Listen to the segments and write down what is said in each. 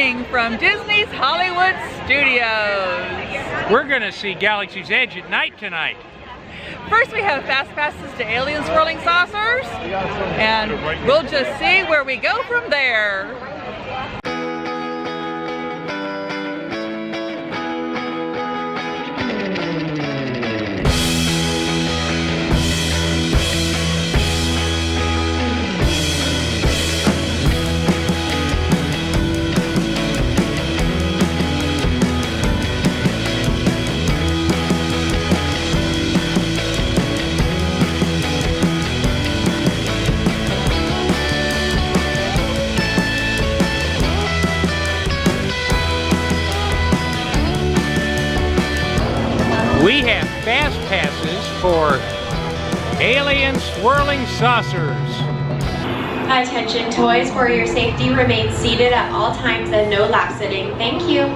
morning from Disney's Hollywood Studios. We're gonna see Galaxy's Edge at night tonight. First we have fast passes to Alien Swirling Saucers, and we'll just see where we go from there. We have fast passes for Alien Swirling Saucers. Attention toys, for your safety, remain seated at all times and no lap sitting. Thank you.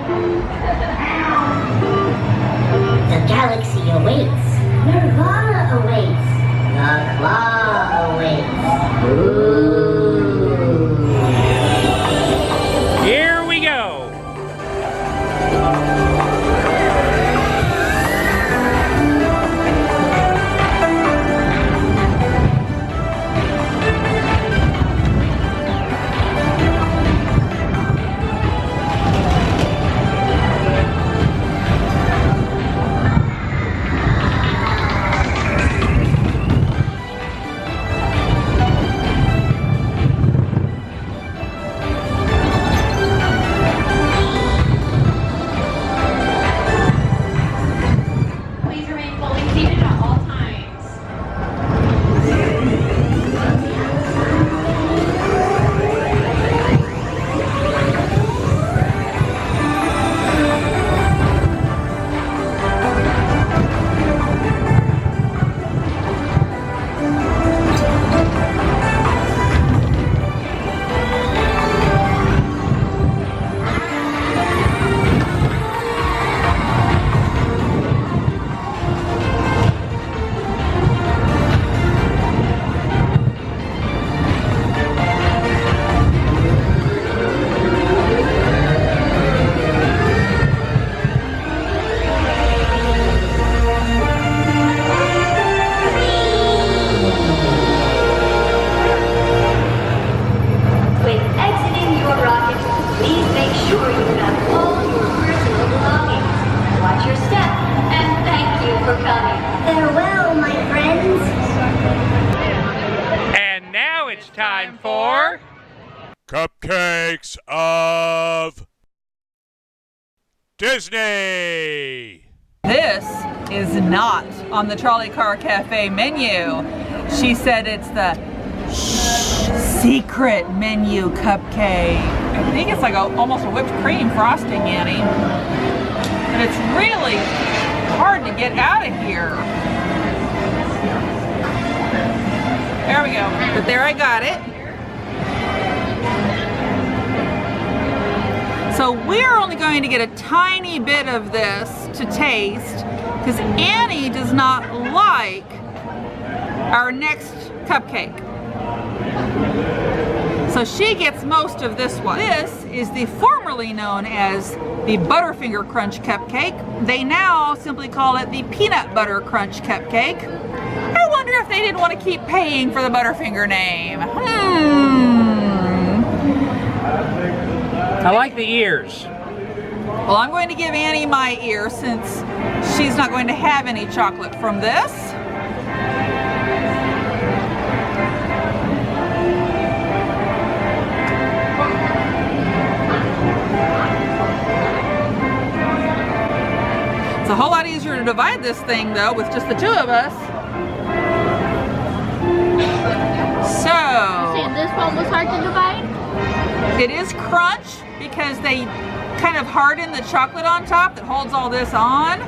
The galaxy awaits. Nirvana awaits. The claw awaits. Ooh. Here we go. Farewell, my friends. And now it's time for Cupcakes of Disney. This is not on the Trolley Car Cafe menu. She said it's the secret menu cupcake. I think it's like almost a whipped cream frosting, Annie. And it's really hard to get out of here. There we go. But there, I got it. So we're only going to get a tiny bit of this to taste because Annie does not like our next cupcake. So she gets most of this one. This is the formerly known as the Butterfinger Crunch Cupcake. They now simply call it the Peanut Butter Crunch Cupcake. I wonder if they didn't want to keep paying for the Butterfinger name. I like the ears. Well, I'm going to give Annie my ear since she's not going to have any chocolate from this. It's a whole lot easier to divide this thing though with just the two of us. So this one was hard to divide? It is crunch because they kind of harden the chocolate on top that holds all this on.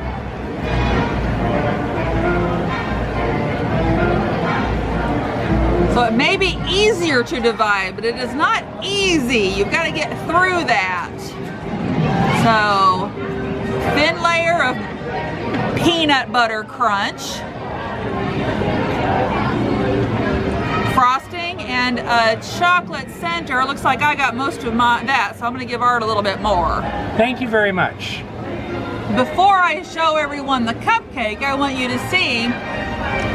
So it may be easier to divide, but it is not easy. You've got to get through that. So, thin layer of peanut butter crunch, frosting, and and a chocolate center. Looks like I got most of that, so I'm going to give Art a little bit more. Thank you very much. Before I show everyone the cupcake, I want you to see,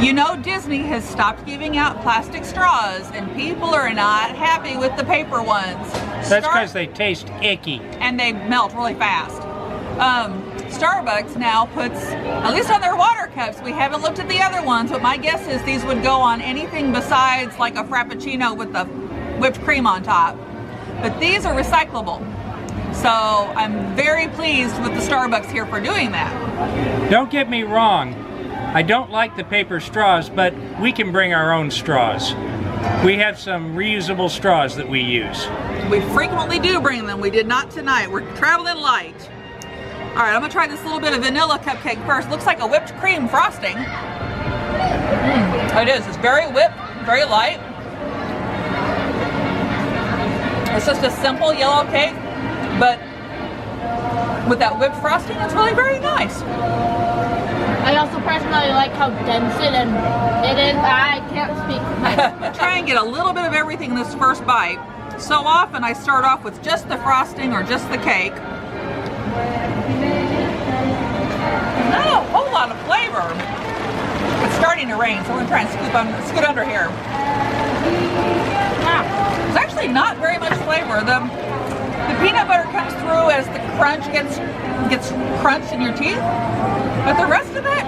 you know, Disney has stopped giving out plastic straws, and people are not happy with the paper ones. That's because they taste icky. And they melt really fast. Starbucks now puts, at least on their water cups, we haven't looked at the other ones, but my guess is these would go on anything besides like a Frappuccino with the whipped cream on top. But these are recyclable. So I'm very pleased with the Starbucks here for doing that. Don't get me wrong. I don't like the paper straws, but we can bring our own straws. We have some reusable straws that we use. We frequently do bring them. We did not tonight. We're traveling light. All right, I'm gonna try this little bit of vanilla cupcake first. Looks like a whipped cream frosting. It is. It's very whipped, very light. It's just a simple yellow cake, but with that whipped frosting, it's really very nice. I also personally like how dense it is. I can't speak. Try and get a little bit of everything in this first bite. So often I start off with just the frosting or just the cake. Not a whole lot of flavor. It's starting to rain, so we're gonna try and scoot under here. There's actually not very much flavor. The peanut butter comes through as the crunch gets crunched in your teeth, but the rest of it,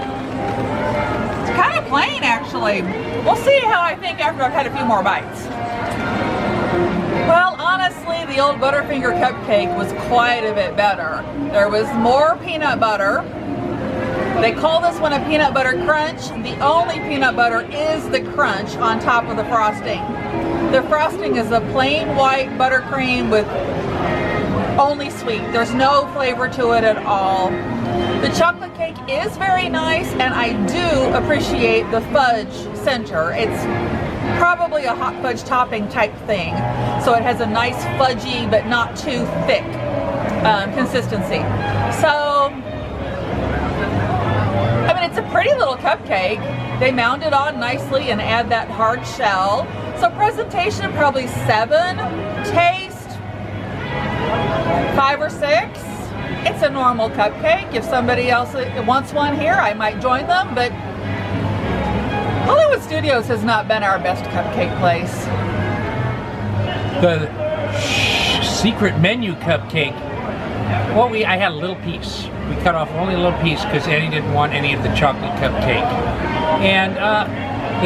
it's kind of plain actually. We'll see how I think after I've had a few more bites. Well, honestly, the old Butterfinger cupcake was quite a bit better. There was more peanut butter. They call this one a peanut butter crunch. The only peanut butter is the crunch on top of the frosting. The frosting is a plain white buttercream with only sweet. There's no flavor to it at all. The chocolate cake is very nice, and I do appreciate the fudge center. It's probably a hot fudge topping type thing, so it has a nice fudgy but not too thick consistency. So, I mean, it's a pretty little cupcake. They mound it on nicely and add that hard shell. So presentation, probably 7. Taste, 5 or 6. It's a normal cupcake. If somebody else wants one here, I might join them, but Hollywood Studios has not been our best cupcake place. The secret menu cupcake, well, I had a little piece. We cut off only a little piece because Eddie didn't want any of the chocolate cupcake. And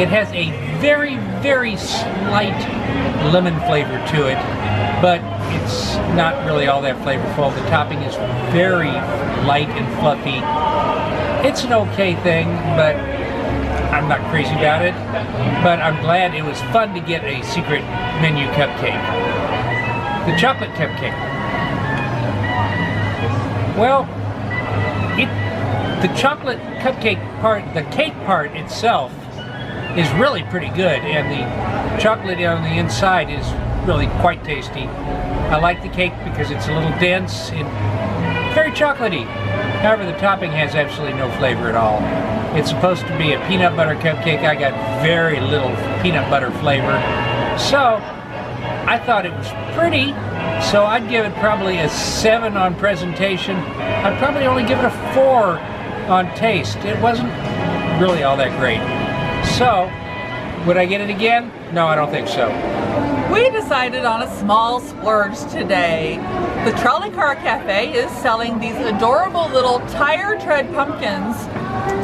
it has a very, very slight lemon flavor to it, but it's not really all that flavorful. The topping is very light and fluffy. It's an okay thing, but I'm not crazy about it. But I'm glad it was fun to get a secret menu cupcake. The chocolate cupcake. Well, the chocolate cupcake part, the cake part itself, is really pretty good, and the chocolate on the inside is really quite tasty. I like the cake because it's a little dense and very chocolatey. However, the topping has absolutely no flavor at all. It's supposed to be a peanut butter cupcake. I got very little peanut butter flavor. So, I thought it was pretty, so I'd give it probably a 7 on presentation. I'd probably only give it a 4 on taste. It wasn't really all that great. So, would I get it again? No, I don't think so. We decided on a small splurge today. The Trolley Car Cafe is selling these adorable little tire tread pumpkins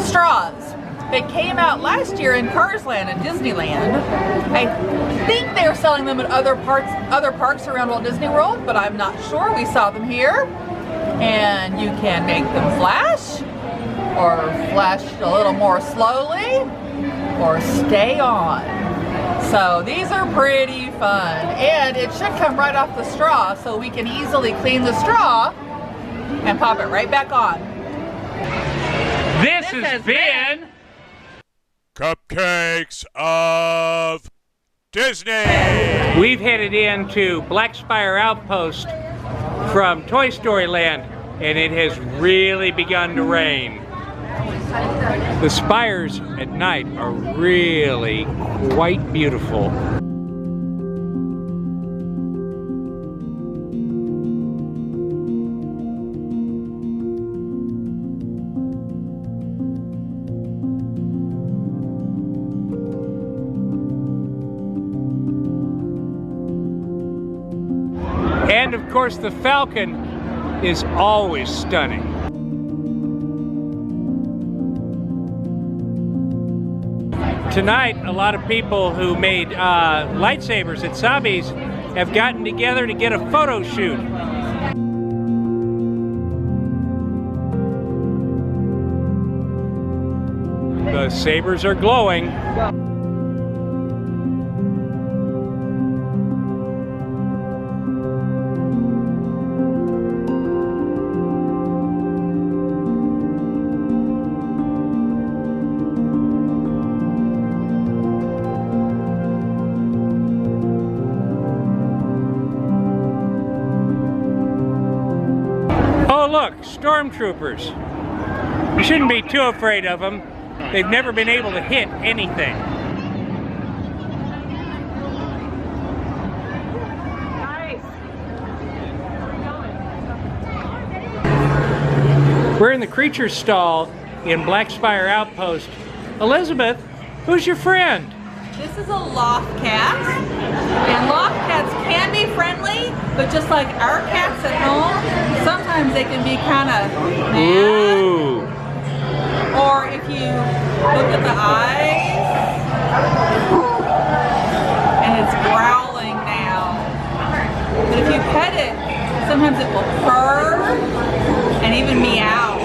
straws. They came out last year in Cars Land at Disneyland. I think they're selling them at other parks around Walt Disney World, but I'm not sure. We saw them here. And you can make them flash, or flash a little more slowly, or stay on. So these are pretty fun, and it should come right off the straw, so we can easily clean the straw and pop it right back on. This has been Cupcakes of Disney. We've headed into Black Spire Outpost from Toy Story Land, and it has really begun to rain. The spires at night are really quite beautiful. And of course, the falcon is always stunning. Tonight, a lot of people who made lightsabers at Sabi's have gotten together to get a photo shoot. The sabers are glowing. Oh look, stormtroopers. You shouldn't be too afraid of them. They've never been able to hit anything. Nice. We're in the creature stall in Black Spire Outpost. Elizabeth, who's your friend? This is a loft cat, and loft cats can be friendly, but just like our cats at home, sometimes they can be kind of mad. Ooh. Or if you look at the eyes, and it's growling now. But if you pet it, sometimes it will purr and even meow.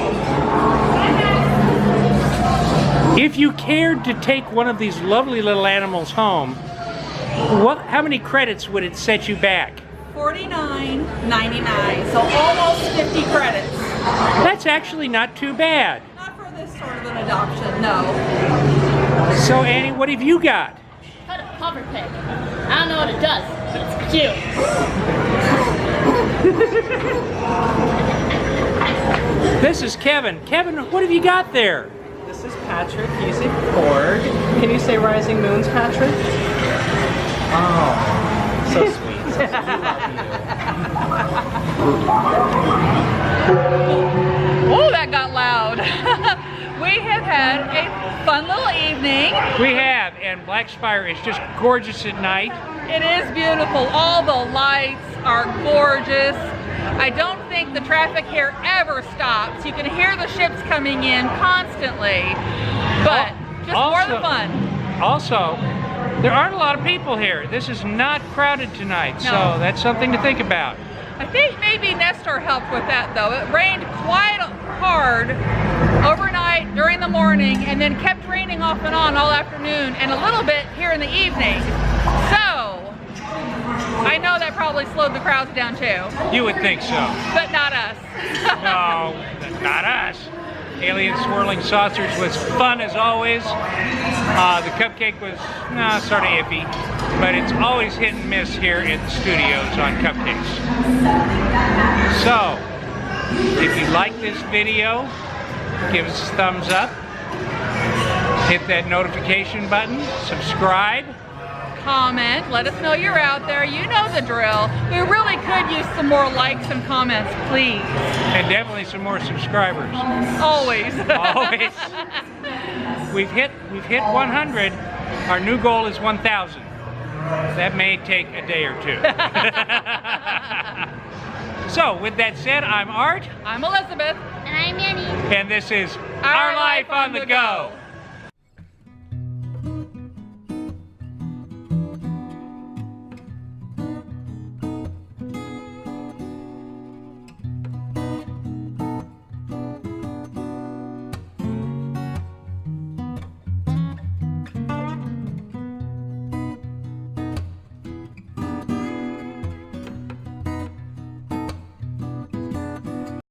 If you cared to take one of these lovely little animals home, how many credits would it set you back? $49.99, so almost 50 credits. That's actually not too bad. Not for this sort of an adoption, no. So Annie, what have you got? Got a puffer pig. I don't know what it does, but it's cute. This is Kevin. Kevin, what have you got there? This is Patrick. He's a Korg. Can you say Rising Moons, Patrick? Oh, so sweet. We love Oh, that got loud. We have had a fun little evening. We have, and Black Spire is just gorgeous at night. It is beautiful. All the lights are gorgeous. I don't think the traffic here ever stops. You can hear the ships coming in constantly, but just more the fun. Also, there aren't a lot of people here. This is not crowded tonight, No. so that's something to think about. I think maybe Nestor helped with that though. It rained quite hard overnight, during the morning, and then kept raining off and on all afternoon and a little bit here in the evening. So, I know that probably slowed the crowds down too. You would think so. But not us. No, not us. Alien Swirling Saucers was fun as always. The cupcake was sort of iffy, but it's always hit and miss here at the studios on cupcakes. So, if you like this video, give us a thumbs up, hit that notification button, subscribe. Comment, let us know you're out there. You know the drill. We really could use some more likes and comments, please. And definitely some more subscribers. Always. Always. We've hit 100. Our new goal is 1,000. That may take a day or two. So, with that said, I'm Art. I'm Elizabeth. And I'm Annie. And this is Our Life on the Go.